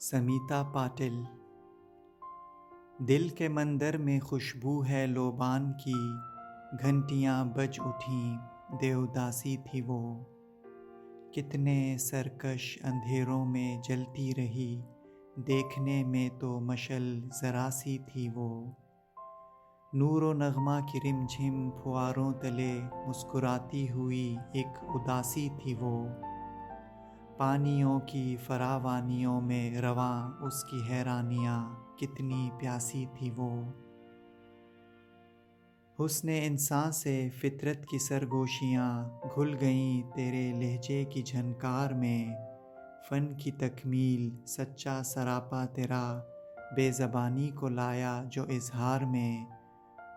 سمیتا پاٹل۔ دل کے مندر میں خوشبو ہے لوبان کی، گھنٹیاں بج اٹھیں دیوداسی تھی وہ، کتنے سرکش اندھیروں میں جلتی رہی، دیکھنے میں تو مشعل ذرا سی تھی وہ، نور و نغمہ کی رم جھم پھواروں تلے مسکراتی ہوئی ایک اداسی تھی وہ، پانیوں کی فراوانیوں میں رواں اس کی حیرانیاں کتنی پیاسی تھی وہ، حسن انسان سے فطرت کی سرگوشیاں گھل گئیں تیرے لہجے کی جھنکار میں، فن کی تکمیل سچا سراپا تیرا بے زبانی کو لایا جو اظہار میں،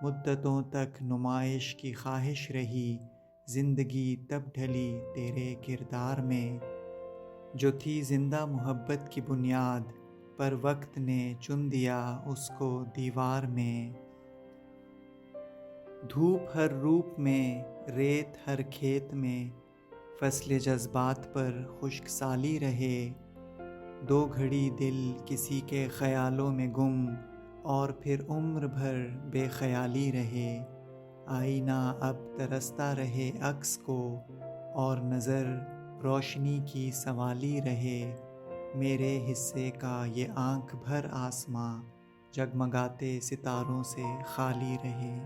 مدتوں تک نمائش کی خواہش رہی، زندگی تب ڈھلی تیرے کردار میں، جو تھی زندہ محبت کی بنیاد پر وقت نے چن دیا اس کو دیوار میں، دھوپ ہر روپ میں ریت ہر کھیت میں، فصل جذبات پر خشک سالی رہے، دو گھڑی دل کسی کے خیالوں میں گم اور پھر عمر بھر بے خیالی رہے، آئینہ اب ترستا رہے عکس کو اور نظر روشنی کی سنوالی رہے، میرے حصے کا یہ آنکھ بھر آسماں جگمگاتے ستاروں سے خالی رہے۔